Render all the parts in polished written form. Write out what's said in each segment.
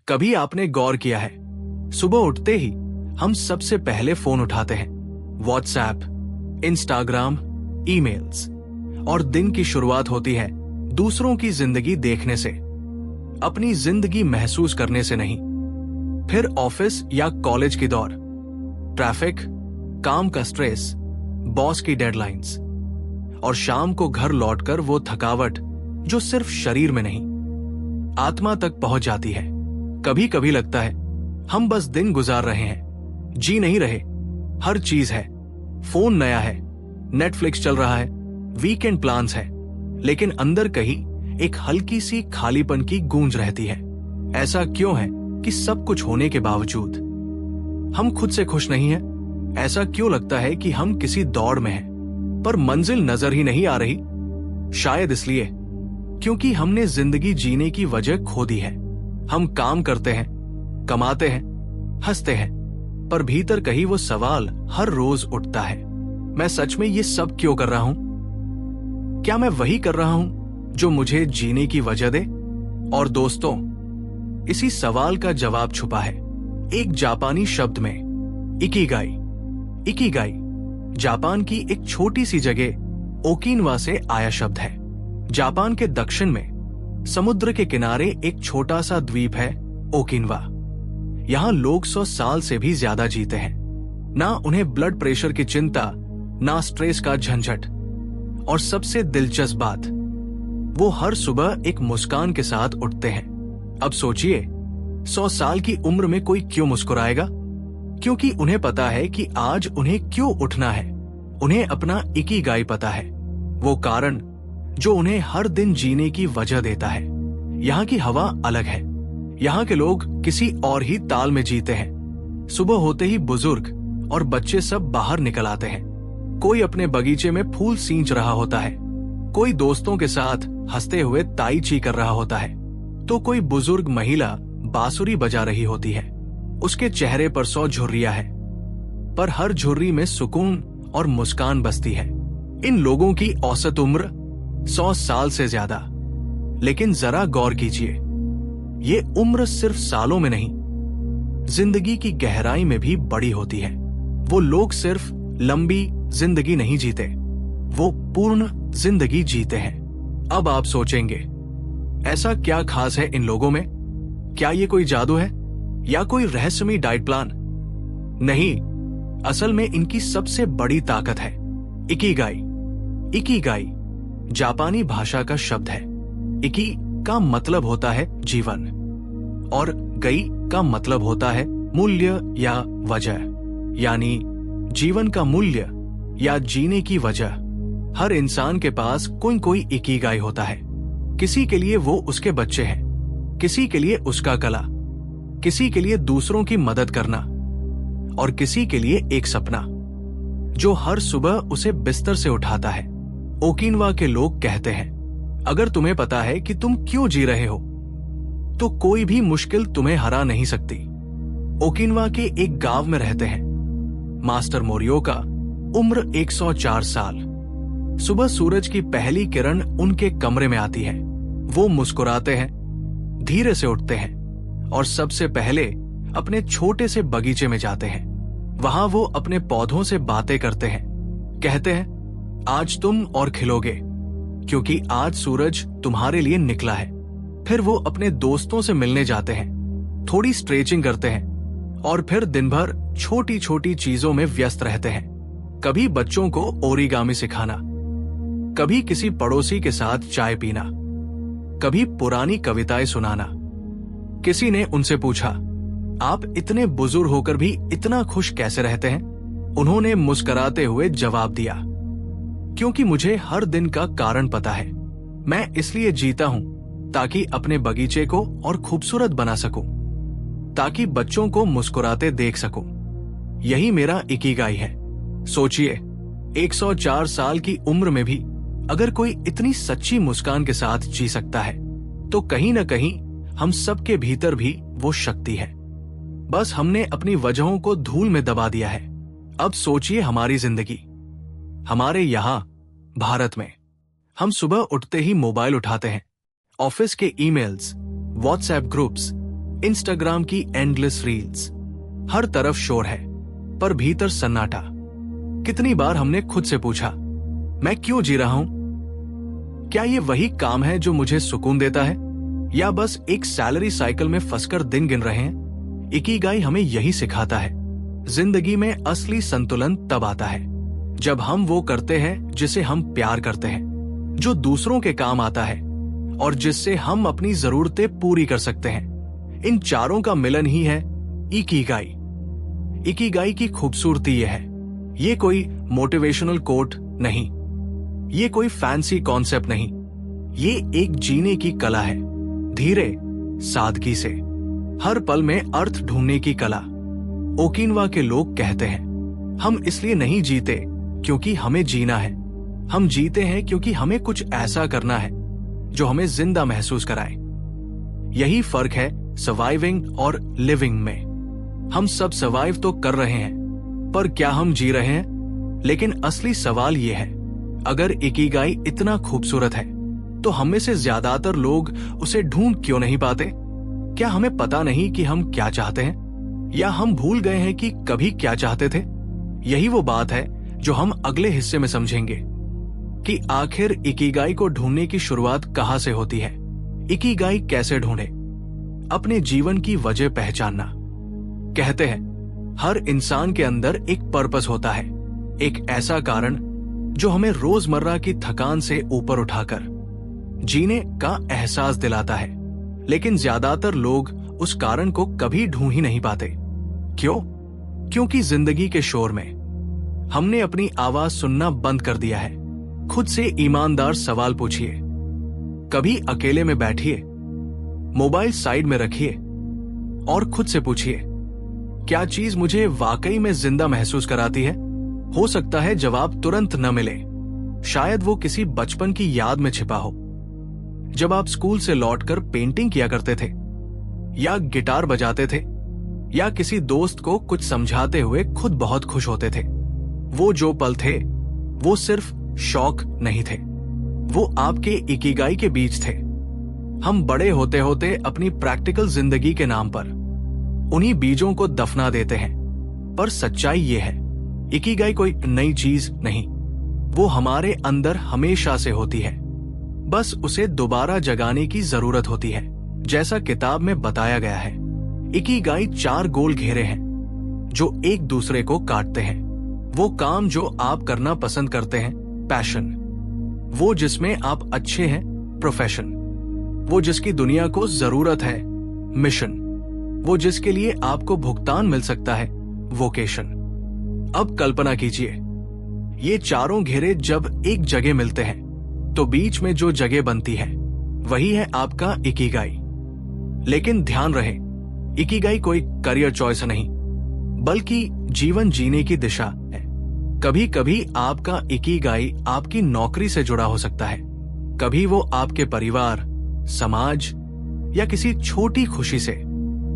कभी आपने गौर किया है, सुबह उठते ही हम सबसे पहले फोन उठाते हैं। व्हाट्सएप, इंस्टाग्राम, ईमेल्स, और दिन की शुरुआत होती है दूसरों की जिंदगी देखने से, अपनी जिंदगी महसूस करने से नहीं। फिर ऑफिस या कॉलेज की दौड़, ट्रैफिक, काम का स्ट्रेस, बॉस की डेडलाइंस, और शाम को घर लौटकर वो थकावट जो सिर्फ शरीर में नहीं, आत्मा तक पहुंच जाती है। कभी कभी लगता है हम बस दिन गुजार रहे हैं, जी नहीं रहे। हर चीज है, फोन नया है, नेटफ्लिक्स चल रहा है, वीकेंड प्लान्स है, लेकिन अंदर कहीं एक हल्की सी खालीपन की गूंज रहती है। ऐसा क्यों है कि सब कुछ होने के बावजूद हम खुद से खुश नहीं हैं? ऐसा क्यों लगता है कि हम किसी दौड़ में हैं पर मंजिल नजर ही नहीं आ रही? शायद इसलिए क्योंकि हमने जिंदगी जीने की वजह खो दी है। हम काम करते हैं, कमाते हैं, हंसते हैं, पर भीतर कहीं वो सवाल हर रोज उठता है, मैं सच में ये सब क्यों कर रहा हूं? क्या मैं वही कर रहा हूं जो मुझे जीने की वजह दे? और दोस्तों, इसी सवाल का जवाब छुपा है एक जापानी शब्द में, इकिगाई। इकिगाई जापान की एक छोटी सी जगह ओकिनावा से आया शब्द है। जापान के दक्षिण में समुद्र के किनारे एक छोटा सा द्वीप है ओकिनावा। यहां लोग 100 साल से भी ज्यादा जीते हैं। ना उन्हें ब्लड प्रेशर की चिंता, ना स्ट्रेस का झंझट, और सबसे दिलचस्प बात, वो हर सुबह एक मुस्कान के साथ उठते हैं। अब सोचिए, 100 साल की उम्र में कोई क्यों मुस्कुराएगा? क्योंकि उन्हें पता है कि आज उन्हें क्यों उठना है। उन्हें अपना इकिगाई पता है, वो कारण जो उन्हें हर दिन जीने की वजह देता है। यहाँ की हवा अलग है, यहाँ के लोग किसी और ही ताल में जीते हैं। सुबह होते ही बुजुर्ग और बच्चे सब बाहर निकल आते हैं। कोई अपने बगीचे में फूल सींच रहा होता है, कोई दोस्तों के साथ हंसते हुए ताई ची कर रहा होता है, तो कोई बुजुर्ग महिला बांसुरी बजा रही होती है। उसके चेहरे पर 100 झुर्रियां है, पर हर झुर्री में सुकून और मुस्कान बसती है। इन लोगों की औसत उम्र 100 साल से ज्यादा। लेकिन जरा गौर कीजिए, ये उम्र सिर्फ सालों में नहीं, जिंदगी की गहराई में भी बड़ी होती है। वो लोग सिर्फ लंबी जिंदगी नहीं जीते, वो पूर्ण जिंदगी जीते हैं। अब आप सोचेंगे, ऐसा क्या खास है इन लोगों में? क्या ये कोई जादू है या कोई रहस्यमय डाइट प्लान? नहीं, असल में इनकी सबसे बड़ी ताकत है इकिगाई। इकिगाई जापानी भाषा का शब्द है। इकी का मतलब होता है जीवन, और गई का मतलब होता है मूल्य या वजह, यानी जीवन का मूल्य या जीने की वजह। हर इंसान के पास कोई कोई इकिगाई होता है। किसी के लिए वो उसके बच्चे हैं, किसी के लिए उसका कला, किसी के लिए दूसरों की मदद करना, और किसी के लिए एक सपना जो हर सुबह उसे बिस्तर से उठाता है। ओकिनावा के लोग कहते हैं, अगर तुम्हें पता है कि तुम क्यों जी रहे हो, तो कोई भी मुश्किल तुम्हें हरा नहीं सकती। ओकिनावा के एक गांव में रहते हैं मास्टर मोरियोका, उम्र 104 साल। सुबह सूरज की पहली किरण उनके कमरे में आती है। वो मुस्कुराते हैं, धीरे से उठते हैं, और सबसे पहले अपने छोटे से बगीचे में जाते हैं। वहां वो अपने पौधों से बातें करते हैं, कहते हैं, आज तुम और खिलोगे क्योंकि आज सूरज तुम्हारे लिए निकला है। फिर वो अपने दोस्तों से मिलने जाते हैं, थोड़ी स्ट्रेचिंग करते हैं, और फिर दिन भर छोटी छोटी चीजों में व्यस्त रहते हैं। कभी बच्चों को ओरिगामी सिखाना, कभी किसी पड़ोसी के साथ चाय पीना, कभी पुरानी कविताएं सुनाना। किसी ने उनसे पूछा, आप इतने बुजुर्ग होकर भी इतना खुश कैसे रहते हैं? उन्होंने मुस्कुराते हुए जवाब दिया, क्योंकि मुझे हर दिन का कारण पता है। मैं इसलिए जीता हूं ताकि अपने बगीचे को और खूबसूरत बना सकूं, ताकि बच्चों को मुस्कुराते देख सकूं। यही मेरा इकिगाई है। सोचिए, 104 साल की उम्र में भी अगर कोई इतनी सच्ची मुस्कान के साथ जी सकता है, तो कहीं ना कहीं हम सबके भीतर भी वो शक्ति है। बस हमने अपनी वजहों को धूल में दबा दिया है। अब सोचिए हमारी जिंदगी, हमारे यहां भारत में हम सुबह उठते ही मोबाइल उठाते हैं। ऑफिस के ईमेल्स, व्हाट्सएप ग्रुप्स, इंस्टाग्राम की एंडलेस रील्स, हर तरफ शोर है पर भीतर सन्नाटा। कितनी बार हमने खुद से पूछा, मैं क्यों जी रहा हूं? क्या ये वही काम है जो मुझे सुकून देता है, या बस एक सैलरी साइकिल में फंसकर दिन गिन रहे हैं? इकिगाई हमें यही सिखाता है, जिंदगी में असली संतुलन तब आता है जब हम वो करते हैं जिसे हम प्यार करते हैं, जो दूसरों के काम आता है और जिससे हम अपनी जरूरतें पूरी कर सकते हैं। इन चारों का मिलन ही है इकिगाई। इकिगाई की खूबसूरती यह है, ये कोई मोटिवेशनल कोट नहीं, ये कोई फैंसी कॉन्सेप्ट नहीं, ये एक जीने की कला है, धीरे सादगी से, हर पल में अर्थ ढूंढने की कला। ओकिनवा के लोग कहते हैं, हम इसलिए नहीं जीते क्योंकि हमें जीना है, हम जीते हैं क्योंकि हमें कुछ ऐसा करना है जो हमें जिंदा महसूस कराए। यही फर्क है सर्वाइविंग और लिविंग में। हम सब सर्वाइव तो कर रहे हैं, पर क्या हम जी रहे हैं? लेकिन असली सवाल यह है, अगर इकिगाई इतना खूबसूरत है तो हम में से ज्यादातर लोग उसे ढूंढ क्यों नहीं पाते? क्या हमें पता नहीं कि हम क्या चाहते हैं, या हम भूल गए हैं कि कभी क्या चाहते थे? यही वो बात है जो हम अगले हिस्से में समझेंगे कि आखिर इकिगाई को ढूंढने की शुरुआत कहां से होती है, इकिगाई कैसे ढूंढे, अपने जीवन की वजह पहचानना। कहते हैं हर इंसान के अंदर एक पर्पस होता है, एक ऐसा कारण जो हमें रोजमर्रा की थकान से ऊपर उठाकर जीने का एहसास दिलाता है। लेकिन ज्यादातर लोग उस कारण को कभी ढूंढ ही नहीं पाते। क्यों? क्योंकि जिंदगी के शोर में हमने अपनी आवाज सुनना बंद कर दिया है। खुद से ईमानदार सवाल पूछिए, कभी अकेले में बैठिए, मोबाइल साइड में रखिए और खुद से पूछिए, क्या चीज मुझे वाकई में जिंदा महसूस कराती है? हो सकता है जवाब तुरंत न मिले, शायद वो किसी बचपन की याद में छिपा हो, जब आप स्कूल से लौटकर पेंटिंग किया करते थे, या गिटार बजाते थे, या किसी दोस्त को कुछ समझाते हुए खुद बहुत खुश होते थे। वो जो पल थे वो सिर्फ शौक नहीं थे, वो आपके इकिगाई के बीज थे। हम बड़े होते होते अपनी प्रैक्टिकल जिंदगी के नाम पर उन्हीं बीजों को दफना देते हैं। पर सच्चाई ये है, इकिगाई कोई नई चीज नहीं, वो हमारे अंदर हमेशा से होती है, बस उसे दोबारा जगाने की जरूरत होती है। जैसा किताब में बताया गया है, इकिगाई 4 गोल घेरे हैं जो एक दूसरे को काटते हैं। वो काम जो आप करना पसंद करते हैं, पैशन, वो जिसमें आप अच्छे हैं, प्रोफेशन, वो जिसकी दुनिया को जरूरत है, मिशन, वो जिसके लिए आपको भुगतान मिल सकता है, वोकेशन। अब कल्पना कीजिए, ये चारों घेरे जब एक जगह मिलते हैं तो बीच में जो जगह बनती है वही है आपका इकिगाई। लेकिन ध्यान रहे, इकिगाई कोई करियर चॉइस नहीं, बल्कि जीवन जीने की दिशा है। कभी कभी आपका इकिगाई आपकी नौकरी से जुड़ा हो सकता है, कभी वो आपके परिवार, समाज या किसी छोटी खुशी से।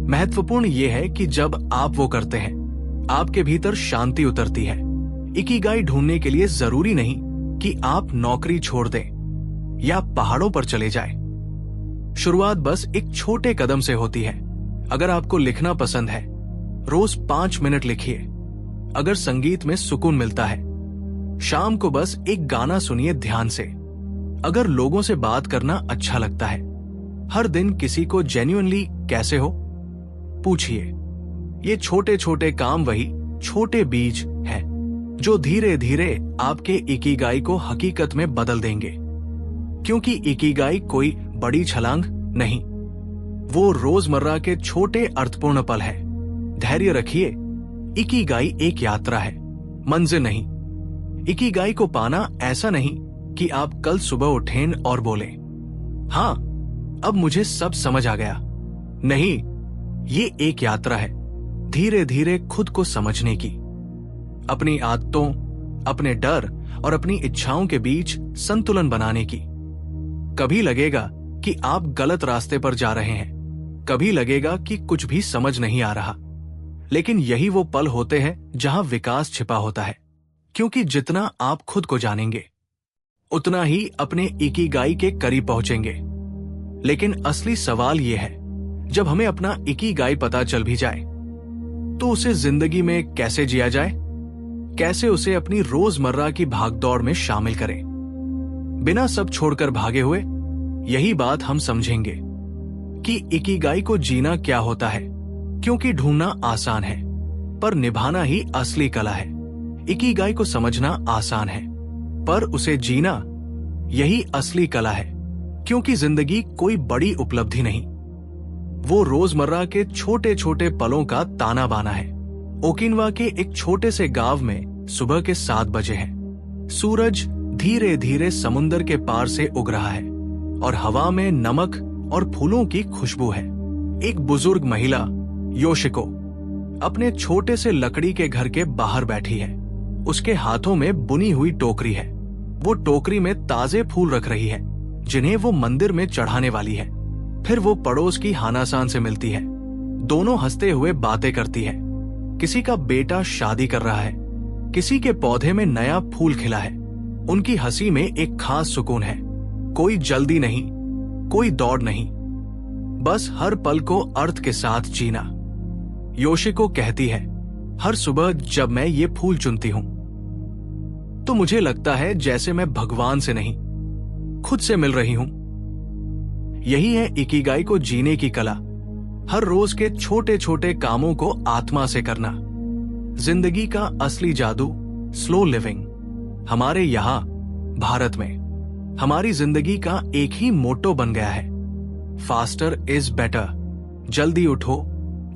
महत्वपूर्ण ये है कि जब आप वो करते हैं, आपके भीतर शांति उतरती है। इकिगाई ढूंढने के लिए जरूरी नहीं कि आप नौकरी छोड़ दें या पहाड़ों पर चले जाएं। शुरुआत बस एक छोटे कदम से होती है। अगर आपको लिखना पसंद है, रोज 5 मिनट लिखिए। अगर संगीत में सुकून मिलता है, शाम को बस एक गाना सुनिए ध्यान से। अगर लोगों से बात करना अच्छा लगता है, हर दिन किसी को जेन्युइनली कैसे हो पूछिए। ये छोटे छोटे काम वही छोटे बीज हैं जो धीरे धीरे आपके इकिगाई को हकीकत में बदल देंगे। क्योंकि इकिगाई कोई बड़ी छलांग नहीं, वो रोजमर्रा के छोटे अर्थपूर्ण पल है। धैर्य रखिए, इकिगाई एक यात्रा है, मंजिल नहीं। इकिगाई को पाना ऐसा नहीं कि आप कल सुबह उठें और बोले, हाँ अब मुझे सब समझ आ गया। नहीं, ये एक यात्रा है, धीरे धीरे खुद को समझने की, अपनी आदतों, अपने डर और अपनी इच्छाओं के बीच संतुलन बनाने की। कभी लगेगा कि आप गलत रास्ते पर जा रहे हैं, कभी लगेगा कि कुछ भी समझ नहीं आ रहा, लेकिन यही वो पल होते हैं जहां विकास छिपा होता है। क्योंकि जितना आप खुद को जानेंगे, उतना ही अपने इकिगाई के करीब पहुंचेंगे। लेकिन असली सवाल यह है, जब हमें अपना इकिगाई पता चल भी जाए तो उसे जिंदगी में कैसे जिया जाए, कैसे उसे अपनी रोजमर्रा की भागदौड़ में शामिल करें बिना सब छोड़कर भागे हुए। यही बात हम समझेंगे कि इकिगाई को जीना क्या होता है, क्योंकि ढूंढना आसान है पर निभाना ही असली कला है। इकिगाई को समझना आसान है पर उसे जीना यही असली कला है, क्योंकि जिंदगी कोई बड़ी उपलब्धि नहीं, वो रोजमर्रा के छोटे छोटे पलों का ताना बाना है। ओकिनावा के एक छोटे से गांव में सुबह के 7 बजे हैं। सूरज धीरे धीरे समुंदर के पार से उग रहा है और हवा में नमक और फूलों की खुशबू है। एक बुजुर्ग महिला योशिको अपने छोटे से लकड़ी के घर के बाहर बैठी है। उसके हाथों में बुनी हुई टोकरी है। वो टोकरी में ताजे फूल रख रही है जिन्हें वो मंदिर में चढ़ाने वाली है। फिर वो पड़ोस की हानासान से मिलती है। दोनों हंसते हुए बातें करती है। किसी का बेटा शादी कर रहा है, किसी के पौधे में नया फूल खिला है। उनकी हंसी में एक खास सुकून है। कोई जल्दी नहीं, कोई दौड़ नहीं, बस हर पल को अर्थ के साथ जीना। योशिको कहती है, हर सुबह जब मैं ये फूल चुनती हूं तो मुझे लगता है जैसे मैं भगवान से नहीं, खुद से मिल रही हूं। यही है इकिगाई को जीने की कला, हर रोज के छोटे छोटे कामों को आत्मा से करना। जिंदगी का असली जादू स्लो लिविंग। हमारे यहां भारत में हमारी जिंदगी का एक ही मोटो बन गया है, फास्टर इज बेटर। जल्दी उठो,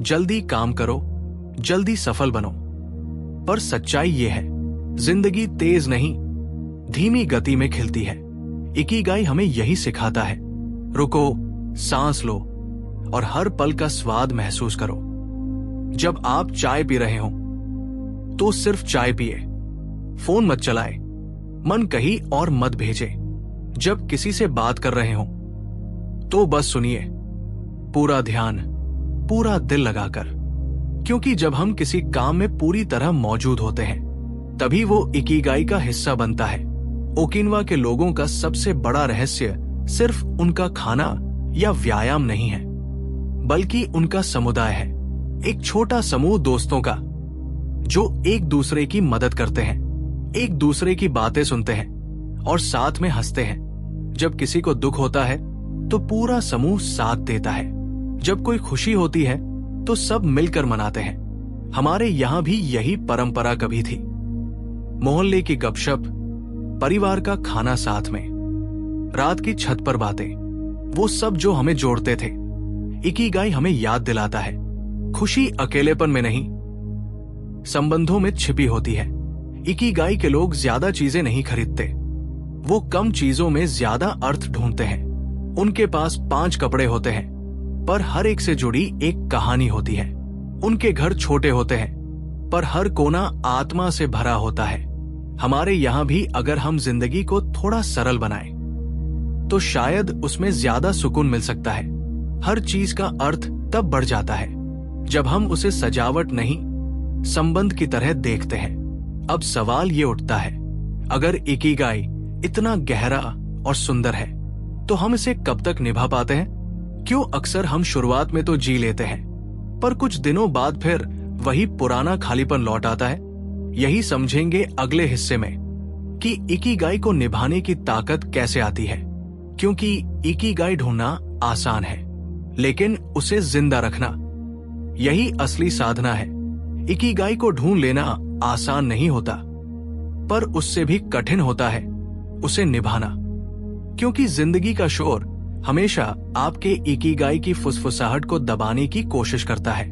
जल्दी काम करो, जल्दी सफल बनो। पर सच्चाई ये है, जिंदगी तेज नहीं, धीमी गति में खिलती है। इकिगाई हमें यही सिखाता है, रुको, सांस लो और हर पल का स्वाद महसूस करो। जब आप चाय पी रहे हो तो सिर्फ चाय पिए, फोन मत चलाए, मन कहीं और मत भेजे। जब किसी से बात कर रहे हो तो बस सुनिए, पूरा ध्यान, पूरा दिल लगाकर, क्योंकि जब हम किसी काम में पूरी तरह मौजूद होते हैं तभी वो इकिगाई का हिस्सा बनता है। ओकिनावा के लोगों का सबसे बड़ा रहस्य सिर्फ उनका खाना या व्यायाम नहीं है, बल्कि उनका समुदाय है। एक छोटा समूह दोस्तों का जो एक दूसरे की मदद करते हैं, एक दूसरे की बातें सुनते हैं और साथ में हंसते हैं। जब किसी को दुख होता है तो पूरा समूह साथ देता है। जब कोई खुशी होती है तो सब मिलकर मनाते हैं। हमारे यहां भी यही परंपरा कभी थी। मोहल्ले की गपशप, परिवार का खाना साथ में, रात की छत पर बातें, वो सब जो हमें जोड़ते थे। इकिगाई हमें याद दिलाता है, खुशी अकेलेपन में नहीं, संबंधों में छिपी होती है। इकिगाई के लोग ज्यादा चीजें नहीं खरीदते, वो कम चीजों में ज्यादा अर्थ ढूंढते हैं। उनके पास 5 कपड़े होते हैं पर हर एक से जुड़ी एक कहानी होती है। उनके घर छोटे होते हैं पर हर कोना आत्मा से भरा होता है। हमारे यहां भी अगर हम जिंदगी को थोड़ा सरल बनाएं तो शायद उसमें ज्यादा सुकून मिल सकता है। हर चीज का अर्थ तब बढ़ जाता है जब हम उसे सजावट नहीं, संबंध की तरह देखते हैं। अब सवाल ये उठता है, अगर इकिगाई इतना गहरा और सुंदर है तो हम इसे कब तक निभा पाते हैं? क्यों अक्सर हम शुरुआत में तो जी लेते हैं पर कुछ दिनों बाद फिर वही पुराना खालीपन लौट आता है? यही समझेंगे अगले हिस्से में कि इकिगाई को निभाने की ताकत कैसे आती है, क्योंकि इकिगाई ढूंढना आसान है लेकिन उसे जिंदा रखना यही असली साधना है। इकिगाई को ढूंढ लेना आसान नहीं होता पर उससे भी कठिन होता है उसे निभाना, क्योंकि जिंदगी का शोर हमेशा आपके इकिगाई की फुसफुसाहट को दबाने की कोशिश करता है।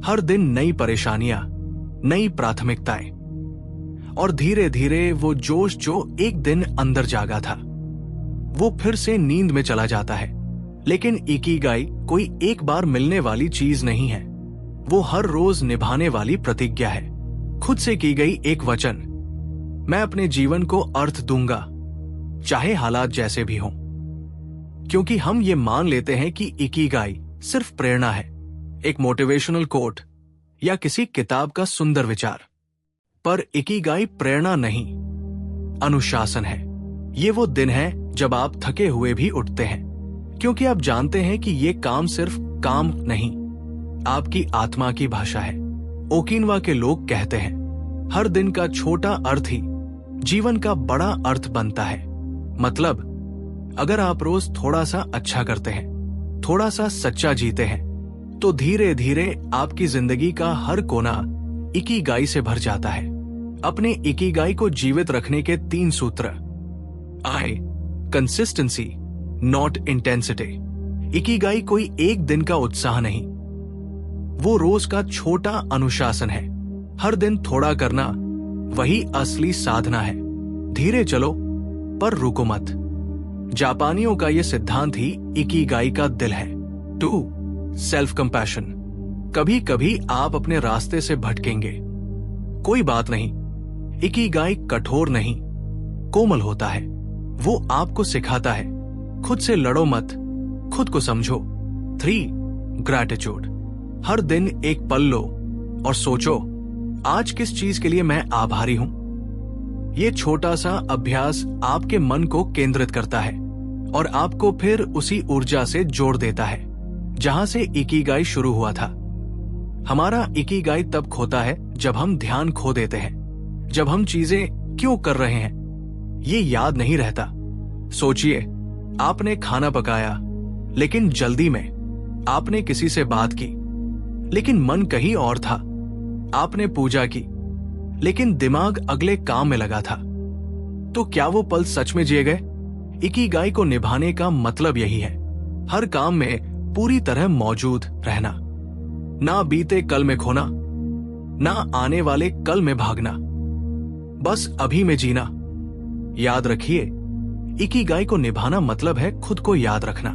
हर दिन नई परेशानियां, नई प्राथमिकताएं और धीरे धीरे वो जोश जो एक दिन अंदर जागा था वो फिर से नींद में चला जाता है। लेकिन इकिगाई कोई एक बार मिलने वाली चीज नहीं है, वो हर रोज निभाने वाली प्रतिज्ञा है, खुद से की गई एक वचन। मैं अपने जीवन को अर्थ दूंगा चाहे हालात जैसे भी हों, क्योंकि हम ये मान लेते हैं कि इकिगाई सिर्फ प्रेरणा है, एक मोटिवेशनल कोट या किसी किताब का सुंदर विचार। पर इकिगाई प्रेरणा नहीं, अनुशासन है। ये वो दिन है जब आप थके हुए भी उठते हैं क्योंकि आप जानते हैं कि ये काम सिर्फ काम नहीं, आपकी आत्मा की भाषा है। ओकिनावा के लोग कहते हैं, हर दिन का छोटा अर्थ ही जीवन का बड़ा अर्थ बनता है। मतलब, अगर आप रोज थोड़ा सा अच्छा करते हैं, थोड़ा सा सच्चा जीते हैं, तो धीरे धीरे आपकी जिंदगी का हर कोना इकिगाई से भर जाता है। अपने इकिगाई को जीवित रखने के 3 सूत्र। आई, कंसिस्टेंसी नॉट इंटेंसिटी। इकिगाई कोई एक दिन का उत्साह नहीं, वो रोज का छोटा अनुशासन है। हर दिन थोड़ा करना वही असली साधना है। धीरे चलो पर रुको मत। जापानियों का यह सिद्धांत ही इकिगाई का दिल है। 2, सेल्फ कंपैशन। कभी कभी आप अपने रास्ते से भटकेंगे, कोई बात नहीं। इकिगाई कठोर नहीं, कोमल होता है। वो आपको सिखाता है, खुद से लड़ो मत, खुद को समझो। 3, ग्रैटिट्यूड। हर दिन एक पल लो और सोचो, आज किस चीज के लिए मैं आभारी हूं। ये छोटा सा अभ्यास आपके मन को केंद्रित करता है और आपको फिर उसी ऊर्जा से जोड़ देता है जहां से इकिगाई शुरू हुआ था। हमारा इकिगाई तब खोता है जब हम ध्यान खो देते हैं, जब हम चीजें क्यों कर रहे हैं ये याद नहीं रहता। सोचिए, आपने खाना पकाया लेकिन जल्दी में, आपने किसी से बात की लेकिन मन कहीं और था, आपने पूजा की लेकिन दिमाग अगले काम में लगा था। तो क्या वो पल सच में जिए गए? इकिगाई को निभाने का मतलब यही है, हर काम में पूरी तरह मौजूद रहना, ना बीते कल में खोना, ना आने वाले कल में भागना, बस अभी में जीना। याद रखिए, इकिगाई को निभाना मतलब है खुद को याद रखना।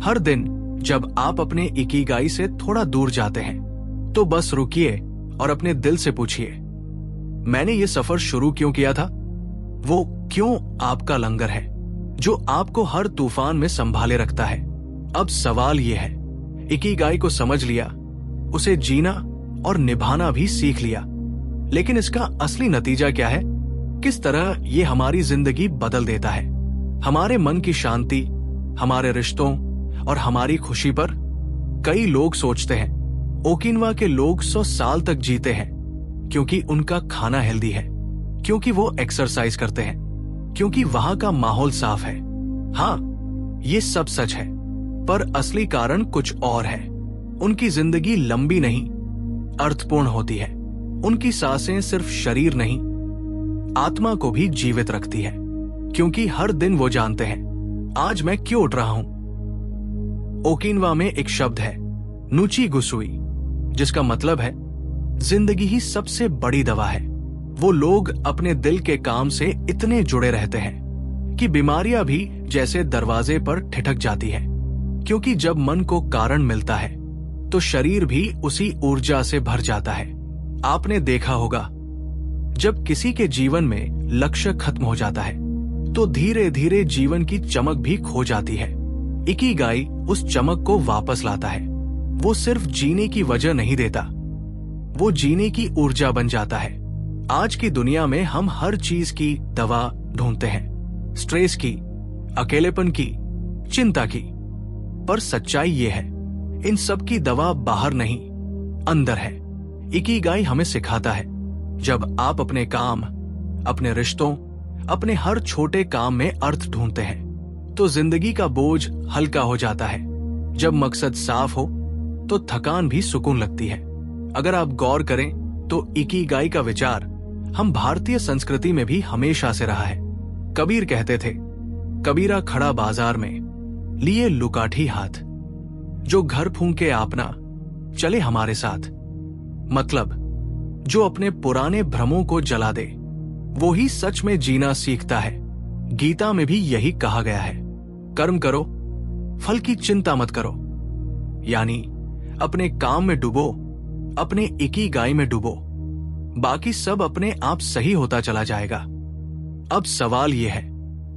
हर दिन जब आप अपने इकिगाई से थोड़ा दूर जाते हैं, तो बस रुकिए और अपने दिल से पूछिए, मैंने ये सफर शुरू क्यों किया था? वो क्यों आपका लंगर है जो आपको हर तूफान में संभाले रखता है। अब सवाल यह है, इकिगाई को समझ लिया, उसे जीना और निभाना भी सीख लिया, लेकिन इसका असली नतीजा क्या है? किस तरह ये हमारी जिंदगी बदल देता है, हमारे मन की शांति, हमारे रिश्तों और हमारी खुशी पर? कई लोग सोचते हैं ओकिनावा के लोग 100 साल तक जीते हैं क्योंकि उनका खाना हेल्दी है, क्योंकि वो एक्सरसाइज करते हैं, क्योंकि वहां का माहौल साफ है। हाँ, ये सब सच है, पर असली कारण कुछ और है। उनकी जिंदगी लंबी नहीं, अर्थपूर्ण होती है। उनकी सांसें सिर्फ शरीर नहीं, आत्मा को भी जीवित रखती है, क्योंकि हर दिन वो जानते हैं, आज मैं क्यों उठ रहा हूं। ओकिनावा में एक शब्द है, नुची गुसुई, जिसका मतलब है जिंदगी ही सबसे बड़ी दवा है। वो लोग अपने दिल के काम से इतने जुड़े रहते हैं कि बीमारियां भी जैसे दरवाजे पर ठिठक जाती है, क्योंकि जब मन को कारण मिलता है तो शरीर भी उसी ऊर्जा से भर जाता है। आपने देखा होगा, जब किसी के जीवन में लक्ष्य खत्म हो जाता है तो धीरे धीरे जीवन की चमक भी खो जाती है। इकिगाई उस चमक को वापस लाता है। वो सिर्फ जीने की वजह नहीं देता, वो जीने की ऊर्जा बन जाता है। आज की दुनिया में हम हर चीज की दवा ढूंढते हैं, स्ट्रेस की, अकेलेपन की, चिंता की, पर सच्चाई ये है, इन सब की दवा बाहर नहीं, अंदर है। इकिगाई हमें सिखाता है, जब आप अपने काम, अपने रिश्तों, अपने हर छोटे काम में अर्थ ढूंढते हैं तो जिंदगी का बोझ हल्का हो जाता है। जब मकसद साफ हो तो थकान भी सुकून लगती है। अगर आप गौर करें तो इकिगाई का विचार हम भारतीय संस्कृति में भी हमेशा से रहा है। कबीर कहते थे, कबीरा खड़ा बाजार में लिए लुकाठी हाथ, जो घर फूंके आपना चले हमारे साथ। मतलब, जो अपने पुराने भ्रमों को जला दे वो ही सच में जीना सीखता है। गीता में भी यही कहा गया है, कर्म करो, फल की चिंता मत करो। यानी अपने काम में डूबो, अपने इकिगाई में डूबो, बाकी सब अपने आप सही होता चला जाएगा। अब सवाल यह है,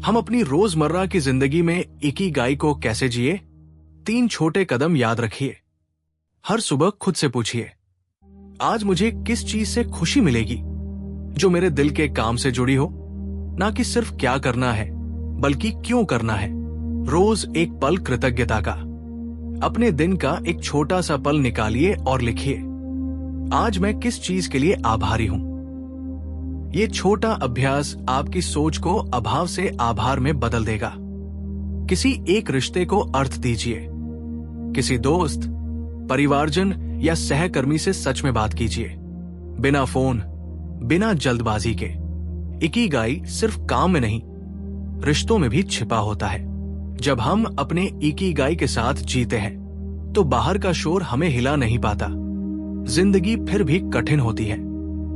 हम अपनी रोजमर्रा की जिंदगी में इकिगाई को कैसे जिए? 3 छोटे कदम याद रखिए। हर सुबह खुद से पूछिए, आज मुझे किस चीज से खुशी मिलेगी जो मेरे दिल के काम से जुड़ी हो? ना कि सिर्फ क्या करना है, बल्कि क्यों करना है। रोज एक पल कृतज्ञता का, अपने दिन का एक छोटा सा पल निकालिए और लिखिए, आज मैं किस चीज के लिए आभारी हूं। ये छोटा अभ्यास आपकी सोच को अभाव से आभार में बदल देगा। किसी एक रिश्ते को अर्थ दीजिए। किसी दोस्त, परिवारजन या सहकर्मी से सच में बात कीजिए, बिना फोन, बिना जल्दबाजी के। इकिगाई सिर्फ काम में नहीं, रिश्तों में भी छिपा होता है। जब हम अपने इकिगाई के साथ जीते हैं तो बाहर का शोर हमें हिला नहीं पाता। जिंदगी फिर भी कठिन होती है,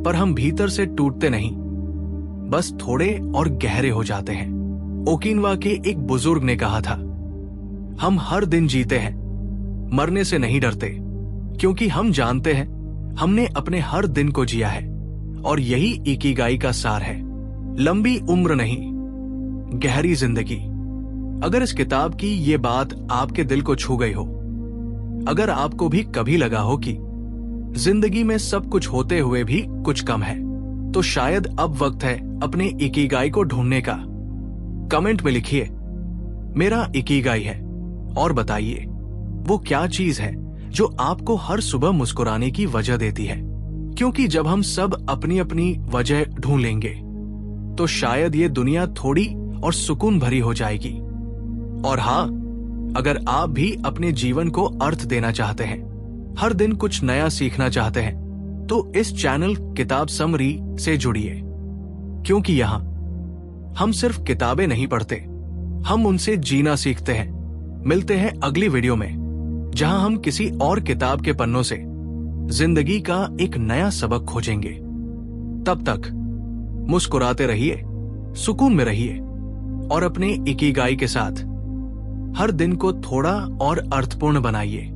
पर हम भीतर से टूटते नहीं, बस थोड़े और गहरे हो जाते हैं। ओकिनवा के एक बुजुर्ग ने कहा था, हम हर दिन जीते हैं, मरने से नहीं डरते, क्योंकि हम जानते हैं हमने अपने हर दिन को जिया है। और यही इकिगाई का सार है। लंबी उम्र नहीं, गहरी जिंदगी। अगर इस किताब की ये बात आपके दिल को छू गई हो, अगर आपको भी कभी लगा हो कि जिंदगी में सब कुछ होते हुए भी कुछ कम है, तो शायद अब वक्त है अपने इकिगाई को ढूंढने का। कमेंट में लिखिए, मेरा इकिगाई है, और बताइए वो क्या चीज है जो आपको हर सुबह मुस्कुराने की वजह देती है। क्योंकि जब हम सब अपनी अपनी वजह ढूंढ लेंगे तो शायद ये दुनिया थोड़ी और सुकून भरी हो जाएगी। और हाँ, अगर आप भी अपने जीवन को अर्थ देना चाहते हैं, हर दिन कुछ नया सीखना चाहते हैं, तो इस चैनल किताब समरी से जुड़िए। क्योंकि यहाँ हम सिर्फ किताबें नहीं पढ़ते, हम उनसे जीना सीखते हैं। मिलते हैं अगली वीडियो में, जहां हम किसी और किताब के पन्नों से जिंदगी का एक नया सबक खोजेंगे। तब तक मुस्कुराते रहिए, सुकून में रहिए, और अपने इकिगाई के साथ हर दिन को थोड़ा और अर्थपूर्ण बनाइए।